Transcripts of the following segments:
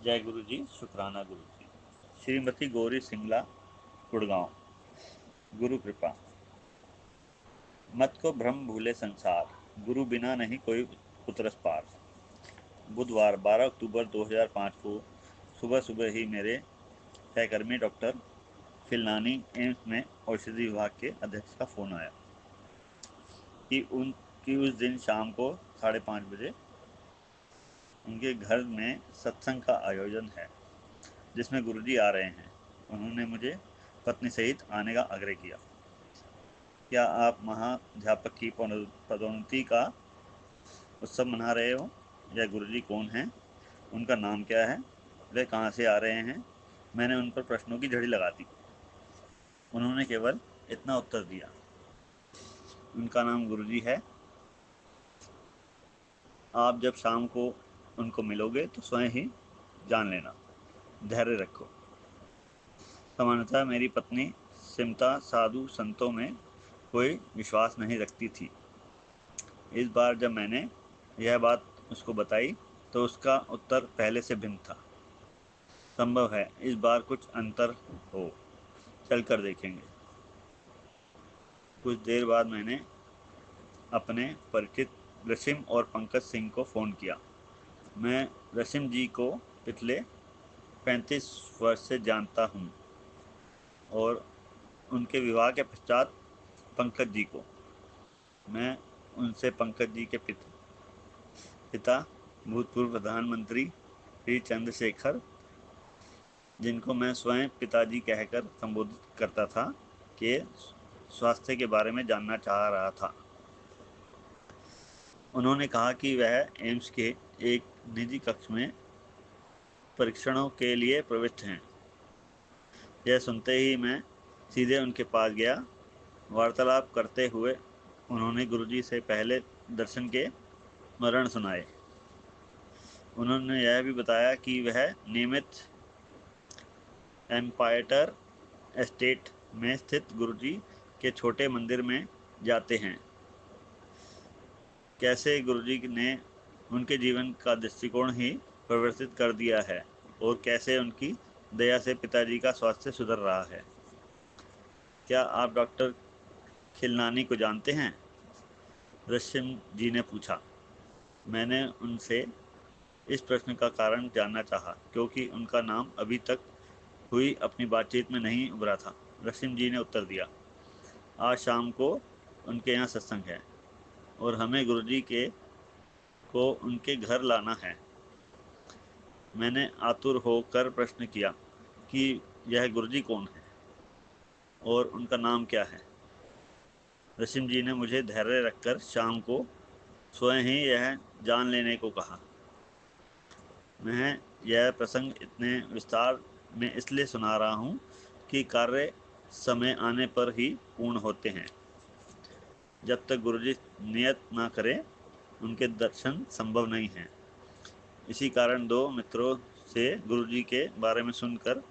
जय गुरु जी, शुक्राना गुरु जी। श्रीमती गौरी सिंगला, गुड़गांव। गुरु कृपा। मत को भ्रम भूले संसार, गुरु बिना नहीं कोई उतरस पार। बुधवार 12 अक्टूबर 2005 को सुबह सुबह ही मेरे सहकर्मी डॉक्टर खिलनानी एम्स में औषधि विभाग के अध्यक्ष का फ़ोन आया कि उस दिन शाम को 5:30 बजे उनके घर में सत्संग का आयोजन है जिसमें गुरुजी आ रहे हैं। उन्होंने मुझे पत्नी सहित आने का आग्रह किया। क्या आप महाध्यापक की पदोन्नति का उत्सव मना रहे हो? यह गुरुजी कौन हैं? उनका नाम क्या है? वे कहाँ से आ रहे हैं? मैंने उन पर प्रश्नों की झड़ी लगा दी। उन्होंने केवल इतना उत्तर दिया, उनका नाम गुरुजी है। आप जब शाम को उनको मिलोगे तो स्वयं ही जान लेना। धैर्य रखो। सामान्यतः मेरी पत्नी सिमता साधु संतों में कोई विश्वास नहीं रखती थी। इस बार जब मैंने यह बात उसको बताई तो उसका उत्तर पहले से भिन्न था। संभव है इस बार कुछ अंतर हो, चलकर देखेंगे। कुछ देर बाद मैंने अपने परिचित रशिम और पंकज सिंह को फ़ोन किया। मैं रशिम जी को पिछले 35 वर्ष से जानता हूँ और उनके विवाह के पश्चात पंकज जी को। मैं उनसे पंकज जी के पिता भूतपूर्व प्रधानमंत्री श्री चंद्रशेखर, जिनको मैं स्वयं पिताजी कहकर संबोधित करता था, के स्वास्थ्य के बारे में जानना चाह रहा था। उन्होंने कहा कि वह एम्स के एक निजी कक्ष में परीक्षणों के लिए प्रविष्ट हैं। यह सुनते ही मैं सीधे उनके पास गया। वार्तालाप करते हुए उन्होंने गुरुजी से पहले दर्शन के स्मरण सुनाए। उन्होंने यह भी बताया कि वह नियमित एम्पायर एस्टेट में स्थित गुरुजी के छोटे मंदिर में जाते हैं। कैसे गुरुजी ने उनके जीवन का दृष्टिकोण ही परिवर्तित कर दिया है और कैसे उनकी दया से पिताजी का स्वास्थ्य सुधर रहा है। क्या आप डॉक्टर खिलनानी को जानते हैं? रशिम जी ने पूछा। मैंने उनसे इस प्रश्न का कारण जानना चाहा क्योंकि उनका नाम अभी तक हुई अपनी बातचीत में नहीं उभरा था। रशिम जी ने उत्तर दिया, आज शाम को उनके यहाँ सत्संग है और हमें गुरुजी को उनके घर लाना है। मैंने आतुर होकर प्रश्न किया कि यह गुरुजी कौन है और उनका नाम क्या है। रशिम जी ने मुझे धैर्य रखकर शाम को स्वयं ही यह जान लेने को कहा। मैं यह प्रसंग इतने विस्तार में इसलिए सुना रहा हूँ कि कार्य समय आने पर ही पूर्ण होते हैं। जब तक गुरुजी नियत ना करें उनके दर्शन संभव नहीं हैं। इसी कारण दो मित्रों से गुरुजी के बारे में सुनकर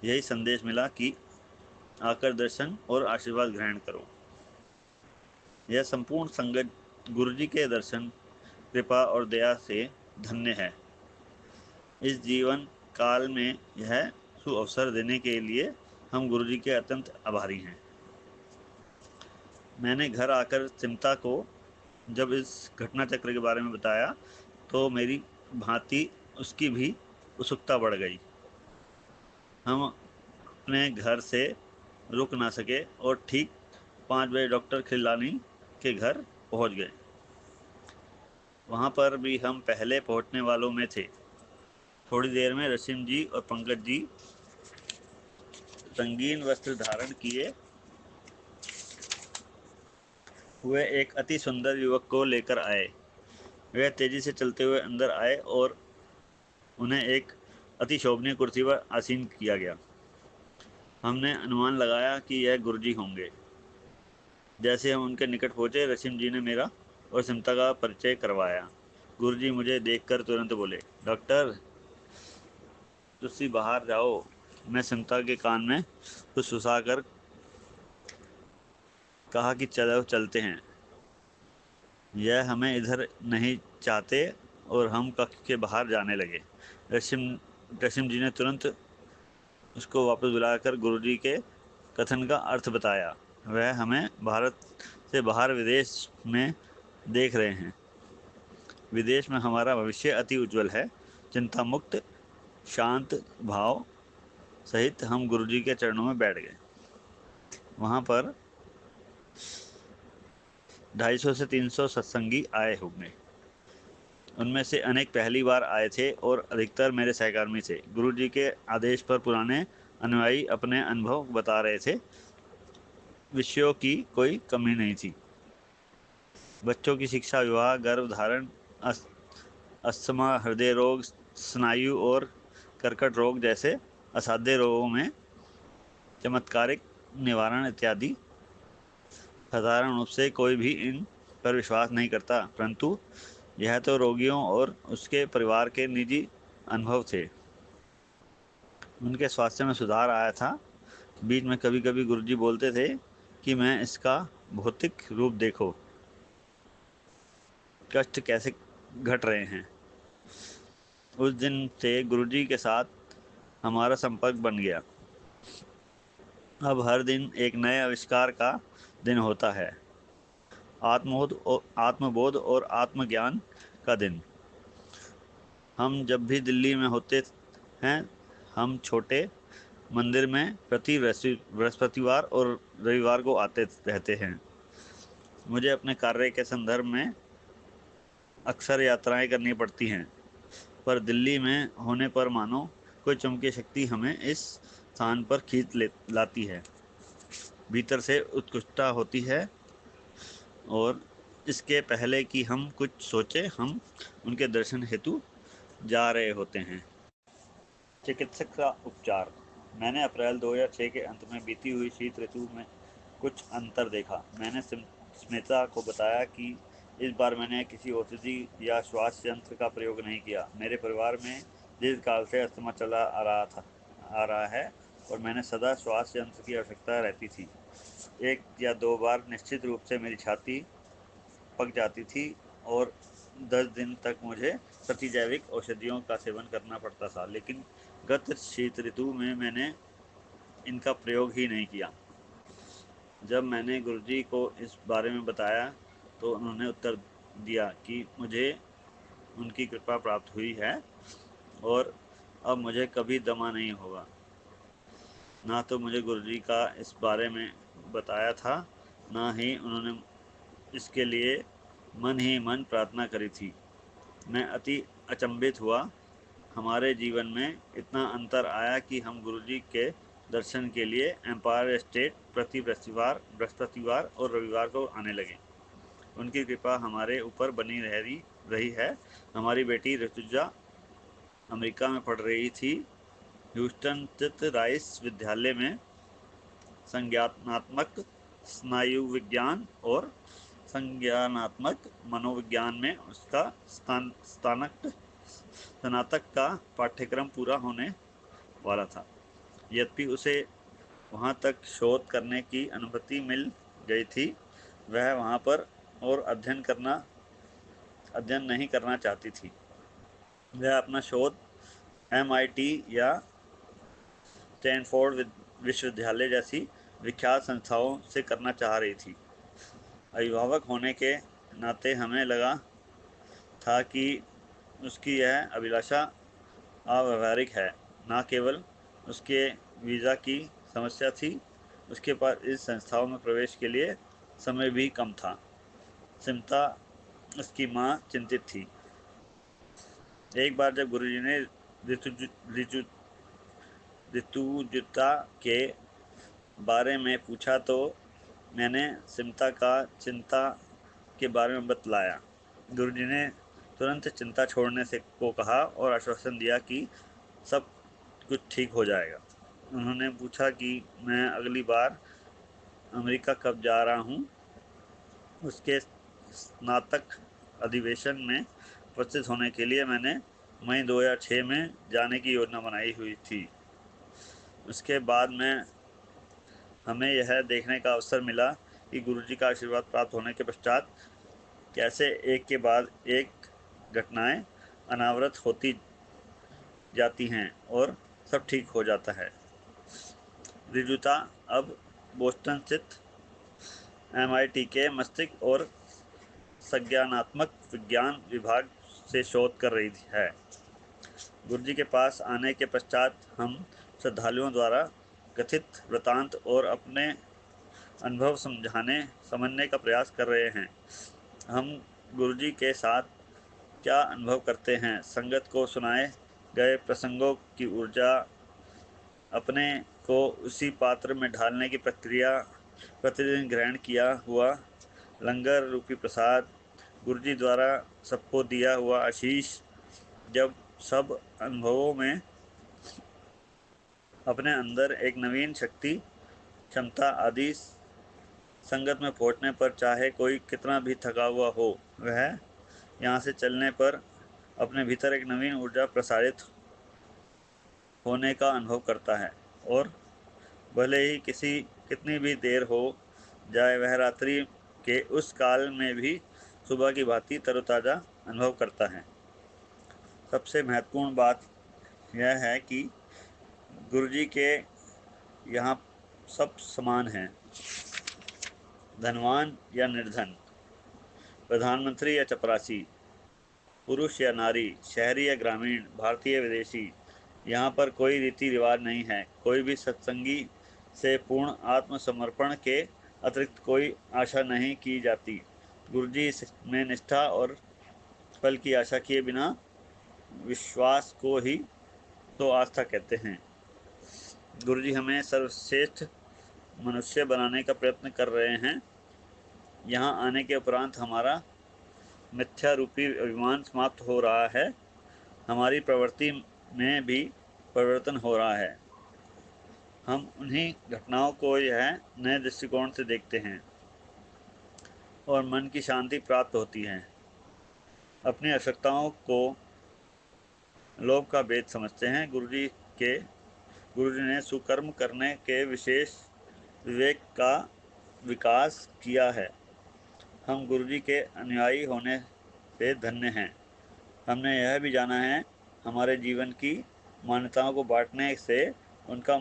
यही संदेश मिला कि आकर दर्शन और आशीर्वाद ग्रहण करो। यह संपूर्ण संगत गुरुजी के दर्शन, कृपा और दया से धन्य है। इस जीवन काल में यह सुअवसर देने के लिए हम गुरुजी के अत्यंत आभारी हैं। मैंने घर आकर चिंता को जब इस घटना चक्र के बारे में बताया तो मेरी भांति उसकी भी उत्सुकता बढ़ गई। हम अपने घर से रुक ना सके और ठीक 5 बजे डॉक्टर खिलानी के घर पहुंच गए। वहां पर भी हम पहले पहुंचने वालों में थे। थोड़ी देर में रसीम जी और पंकज जी रंगीन वस्त्र धारण किए हुए एक अति सुंदर युवक को लेकर आए। वे तेजी से चलते हुए अंदर आए और उन्हें एक अति शोभनीय कुर्सी पर आसीन किया गया। हमने अनुमान लगाया कि यह गुरुजी होंगे। जैसे हम उनके निकट पहुंचे, रसीम जी ने मेरा और सिमता का परिचय करवाया। गुरुजी मुझे देखकर तुरंत बोले, डॉक्टर तुसी बाहर जाओ। मैं सिमता के कान में कुछ सुसाकर कहा कि चलो चलते हैं, यह हमें इधर नहीं चाहते और हम कक्ष के बाहर जाने लगे। रशिम ड्रेसिम जी ने तुरंत उसको वापस बुलाकर गुरुजी के कथन का अर्थ बताया। वह हमें भारत से बाहर विदेश में देख रहे हैं। विदेश में हमारा भविष्य अति उज्जवल है। चिंता मुक्त शांत भाव सहित हम गुरुजी के चरणों में बैठ गए। वहां पर 250 से 300 सत्संगी आए होंगे। उनमें से अनेक पहली बार आए थे और अधिकतर मेरे सहकर्मी थे। गुरुजी के आदेश पर पुराने अनुयायी अपने अनुभव बता रहे थे। विषयों की कोई कमी नहीं थी। बच्चों की शिक्षा, विवाह, गर्भ धारण, अस्थमा, हृदय रोग, स्नायु और कर्कट रोग जैसे असाध्य रोगों में चमत्कारिक निवारण इत्यादि। साधारण रूप से कोई भी इन पर विश्वास नहीं करता, परंतु यह तो रोगियों और उसके परिवार के निजी अनुभव थे। उनके स्वास्थ्य में सुधार आया था। बीच में कभी कभी गुरुजी बोलते थे कि मैं इसका भौतिक रूप देखो, कष्ट कैसे घट रहे हैं। उस दिन से गुरुजी के साथ हमारा संपर्क बन गया। अब हर दिन एक नए आविष्कार का दिन होता है। आत्मबोध और आत्मज्ञान का दिन। हम जब भी दिल्ली में होते हैं, हम छोटे मंदिर में प्रति बृहस्पतिवार और रविवार को आते रहते हैं। मुझे अपने कार्य के संदर्भ में अक्सर यात्राएं करनी पड़ती हैं, पर दिल्ली में होने पर मानो कोई चमकी शक्ति हमें इस स्थान पर खींच लाती है। भीतर से उत्कृष्टता होती है और इसके पहले कि हम कुछ सोचे, हम उनके दर्शन हेतु जा रहे होते हैं। चिकित्सक का उपचार। मैंने अप्रैल 2006 के अंत में बीती हुई शीत ऋतु में कुछ अंतर देखा। मैंने स्मिता को बताया कि इस बार मैंने किसी औषधि या श्वास यंत्र का प्रयोग नहीं किया। मेरे परिवार में दीर्घकाल से अस्थमा चला आ रहा है और मैंने सदा श्वास यंत्र की आवश्यकता रहती थी। 1 या 2 बार निश्चित रूप से मेरी छाती पक जाती थी और 10 दिन तक मुझे प्रतिजैविक औषधियों का सेवन करना पड़ता था, लेकिन गत शीत ऋतु में मैंने इनका प्रयोग ही नहीं किया। जब मैंने गुरुजी को इस बारे में बताया तो उन्होंने उत्तर दिया कि मुझे उनकी कृपा प्राप्त हुई है और अब मुझे कभी दमा नहीं होगा। ना तो मुझे गुरुजी का इस बारे में बताया था, ना ही उन्होंने इसके लिए मन ही मन प्रार्थना करी थी। मैं अति अचंभित हुआ। हमारे जीवन में इतना अंतर आया कि हम गुरुजी के दर्शन के लिए एम्पायर स्टेट प्रति बृहस्पतिवार और रविवार को आने लगे। उनकी कृपा हमारे ऊपर बनी रही है। हमारी बेटी ऋतुजा अमेरिका में पढ़ रही थी। ह्यूस्टन स्थित राइस विद्यालय में संज्ञानात्मक स्नायु विज्ञान और संज्ञानात्मक मनोविज्ञान में उसका स्नातक का पाठ्यक्रम पूरा होने वाला था। यद्यपि उसे वहां तक शोध करने की अनुमति मिल गई थी, वह वहां पर और अध्ययन नहीं करना चाहती थी। वह अपना शोध MIT या स्टैनफोर्ड विश्वविद्यालय जैसी विख्यात संस्थाओं से करना चाह रही थी। अभिभावक होने के नाते हमें लगा था कि उसकी यह अभिलाषा अव्यावहारिक है। न केवल उसके वीज़ा की समस्या थी, उसके पास इस संस्थाओं में प्रवेश के लिए समय भी कम था। सिमता, उसकी माँ, चिंतित थी। एक बार जब गुरुजी ने ऋतुजुता के बारे में पूछा तो मैंने सिमता का चिंता के बारे में बतलाया। गुरुजी ने तुरंत चिंता छोड़ने से को कहा और आश्वासन दिया कि सब कुछ ठीक हो जाएगा। उन्होंने पूछा कि मैं अगली बार अमेरिका कब जा रहा हूँ। उसके स्नातक अधिवेशन में उपस्थित होने के लिए मैंने मई 2006 में जाने की योजना बनाई हुई थी। उसके बाद में हमें यह देखने का अवसर मिला कि गुरुजी का आशीर्वाद प्राप्त होने के पश्चात कैसे एक के बाद एक घटनाएं अनावृत होती जाती हैं और सब ठीक हो जाता है। ऋजुता अब बोस्टन स्थित MIT के मस्तिष्क और संज्ञानात्मक विज्ञान विभाग से शोध कर रही है। गुरुजी के पास आने के पश्चात हम श्रद्धालुओं द्वारा कथित वृतांत और अपने अनुभव समझने का प्रयास कर रहे हैं। हम गुरुजी के साथ क्या अनुभव करते हैं, संगत को सुनाए गए प्रसंगों की ऊर्जा, अपने को उसी पात्र में ढालने की प्रक्रिया, प्रतिदिन ग्रहण किया हुआ लंगर रूपी प्रसाद, गुरुजी द्वारा सबको दिया हुआ आशीष, जब सब अनुभवों में अपने अंदर एक नवीन शक्ति, क्षमता आदि संगत में पहुंचने पर चाहे कोई कितना भी थका हुआ हो, वह यहाँ से चलने पर अपने भीतर एक नवीन ऊर्जा प्रसारित होने का अनुभव करता है और भले ही कितनी भी देर हो जाए, वह रात्रि के उस काल में भी सुबह की भांति तरोताज़ा अनुभव करता है। सबसे महत्वपूर्ण बात यह है कि गुरुजी के यहाँ सब समान हैं, धनवान या निर्धन, प्रधानमंत्री या चपरासी, पुरुष या नारी, शहरी या ग्रामीण, भारतीय विदेशी। यहाँ पर कोई रीति रिवाज नहीं है। कोई भी सत्संगी से पूर्ण आत्मसमर्पण के अतिरिक्त कोई आशा नहीं की जाती। गुरुजी में निष्ठा और फल की आशा किए बिना विश्वास को ही तो आस्था कहते हैं। गुरुजी हमें सर्वश्रेष्ठ मनुष्य बनाने का प्रयत्न कर रहे हैं। यहाँ आने के उपरांत हमारा मिथ्या रूपी अभिमान समाप्त हो रहा है, हमारी प्रवृत्ति में भी परिवर्तन हो रहा है। हम उन्हीं घटनाओं को यह नए दृष्टिकोण से देखते हैं और मन की शांति प्राप्त होती है। अपनी आवश्यकताओं को लोभ का भेद समझते हैं। गुरुजी ने सुकर्म करने के विशेष विवेक का विकास किया है। हम गुरुजी के अनुयायी होने से धन्य हैं। हमने यह भी जाना है, हमारे जीवन की मान्यताओं को बांटने से उनका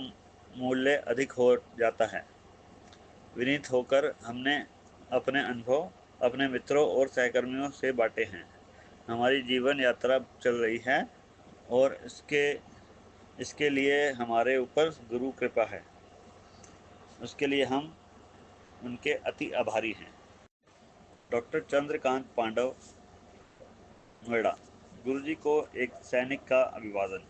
मूल्य अधिक हो जाता है। विनीत होकर हमने अपने अनुभव अपने मित्रों और सहकर्मियों से बांटे हैं। हमारी जीवन यात्रा चल रही है और इसके लिए हमारे ऊपर गुरु कृपा है। उसके लिए हम उनके अति आभारी हैं। डॉक्टर चंद्रकांत पांडव, नोएडा। गुरुजी को एक सैनिक का अभिवादन।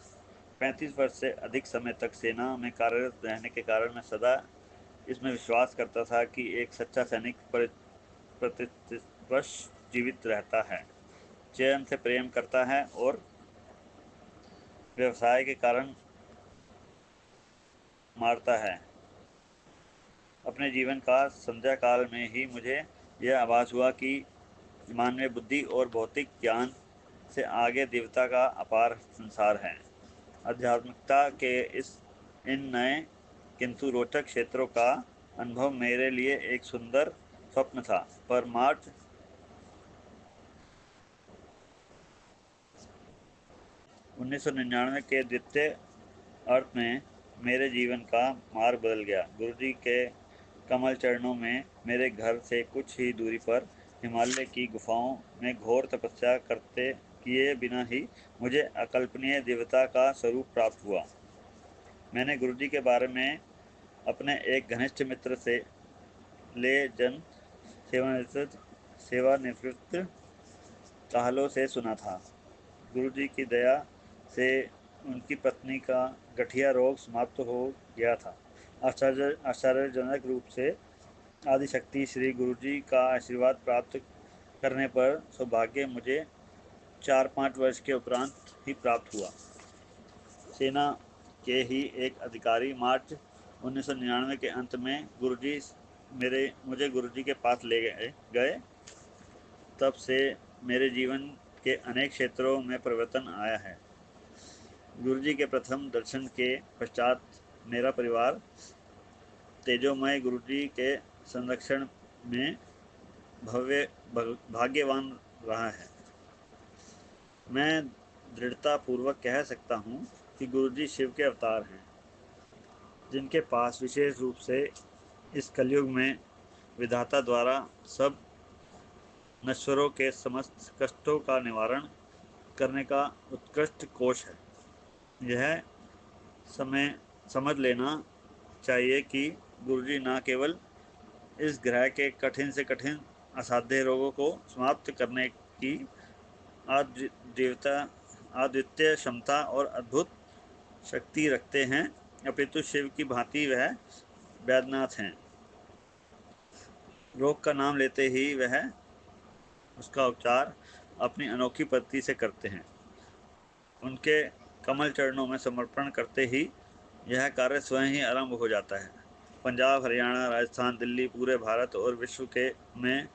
35 वर्ष से अधिक समय तक सेना में कार्यरत रहने के कारण मैं सदा इसमें विश्वास करता था कि एक सच्चा सैनिक प्रतिवर्ष जीवित रहता है, चयन से प्रेम करता है और व्यवसाय के कारण मारता है। अपने जीवन का संध्या काल में ही मुझे यह आभास हुआ कि मानवीय बुद्धि और भौतिक ज्ञान से आगे देवता का अपार संसार है। आध्यात्मिकता के इन नए किंतु रोचक क्षेत्रों का अनुभव मेरे लिए एक सुंदर स्वप्न था, पर मार्च 1999 के द्वितीय अर्थ में मेरे जीवन का मार्ग बदल गया। गुरुजी के कमल चरणों में मेरे घर से कुछ ही दूरी पर हिमालय की गुफाओं में घोर तपस्या किए बिना ही मुझे अकल्पनीय देवता का स्वरूप प्राप्त हुआ। मैंने गुरुजी के बारे में अपने एक घनिष्ठ मित्र से ले जन सेवानिवृत्त काहलों से सुना था। गुरुजी की दया से उनकी पत्नी का गठिया रोग समाप्त हो गया था। आश्चर्यजनक रूप से आदिशक्ति श्री गुरुजी का आशीर्वाद प्राप्त करने पर सौभाग्य मुझे 4-5 वर्ष के उपरांत ही प्राप्त हुआ। सेना के ही एक अधिकारी मार्च 1999 के अंत में मुझे गुरुजी के पास ले गए। तब से मेरे जीवन के अनेक क्षेत्रों में परिवर्तन आया है। गुरुजी के प्रथम दर्शन के पश्चात मेरा परिवार तेजोमय गुरुजी के संरक्षण में भाग्यवान रहा है। मैं दृढ़ता पूर्वक कह सकता हूँ कि गुरुजी शिव के अवतार हैं, जिनके पास विशेष रूप से इस कलयुग में विधाता द्वारा सब नश्वरों के समस्त कष्टों का निवारण करने का उत्कृष्ट कोश है। यह समय समझ लेना चाहिए कि गुरुजी न केवल इस ग्रह के कठिन से कठिन असाध्य रोगों को समाप्त करने की अद्वितीय क्षमता और अद्भुत शक्ति रखते हैं, अपितु शिव की भांति वह वैद्यनाथ हैं। रोग का नाम लेते ही वह उसका उपचार अपनी अनोखी पद्धति से करते हैं। उनके कमल चरणों में समर्पण करते ही यह कार्य स्वयं ही आरंभ हो जाता है। पंजाब, हरियाणा, राजस्थान, दिल्ली, पूरे भारत और विश्व के में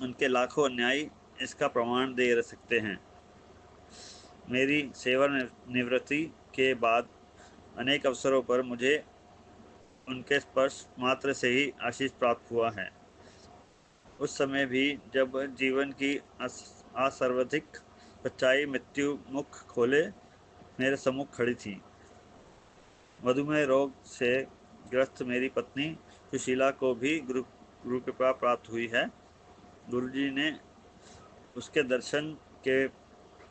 उनके लाखों अनुयायी इसका प्रमाण दे सकते हैं। मेरी सेवानिवृत्ति के बाद अनेक अवसरों पर मुझे उनके स्पर्श मात्र से ही आशीष प्राप्त हुआ है। उस समय भी जब जीवन की असर्वाधिक सच्चाई मृत्यु मुख खोले मेरे सम्मुख खड़ी थी। मधुमेह रोग से ग्रस्त मेरी पत्नी सुशीला को भी गुरु कृपा प्राप्त हुई है। गुरुजी ने उसके दर्शन के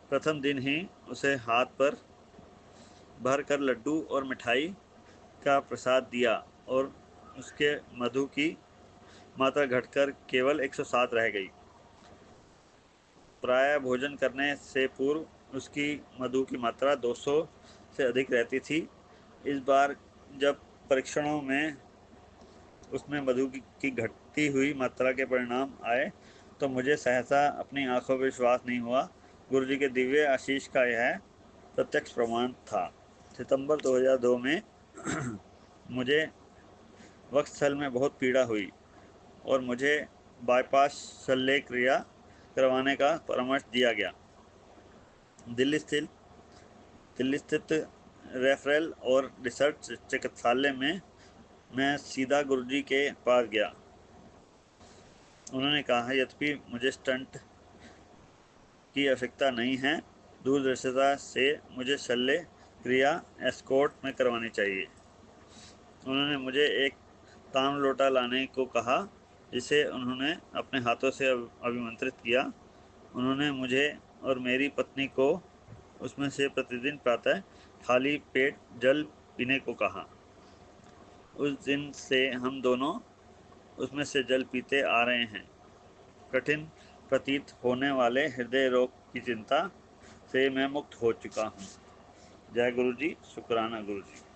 प्रथम दिन ही उसे हाथ पर भर कर लड्डू और मिठाई का प्रसाद दिया और उसके मधु की मात्रा घटकर केवल 107 रह गई। प्रायः भोजन करने से पूर्व उसकी मधु की मात्रा 200 से अधिक रहती थी। इस बार जब परीक्षणों में उसमें मधु की घटती हुई मात्रा के परिणाम आए तो मुझे सहसा अपनी आंखों पर विश्वास नहीं हुआ। गुरुजी के दिव्य आशीष का यह प्रत्यक्ष प्रमाण था। सितंबर 2002 में मुझे वक्षस्थल में बहुत पीड़ा हुई और मुझे बाईपास शल्य क्रिया करवाने का परामर्श दिया गया। दिल्ली स्थित रेफरल और रिसर्च चिकित्सालय में मैं सीधा गुरुजी के पास गया। उन्होंने कहा, यद्यपि मुझे स्टंट की आवश्यकता नहीं है, दूरदर्शिता से मुझे शल्य क्रिया एस्कॉर्ट में करवानी चाहिए। उन्होंने मुझे एक ताम्र लोटा लाने को कहा, जिसे उन्होंने अपने हाथों से अभिमंत्रित किया। उन्होंने मुझे और मेरी पत्नी को उसमें से प्रतिदिन प्रातः खाली पेट जल पीने को कहा। उस दिन से हम दोनों उसमें से जल पीते आ रहे हैं। कठिन प्रतीत होने वाले हृदय रोग की चिंता से मैं मुक्त हो चुका हूँ। जय गुरु जी, शुक्राना गुरु जी।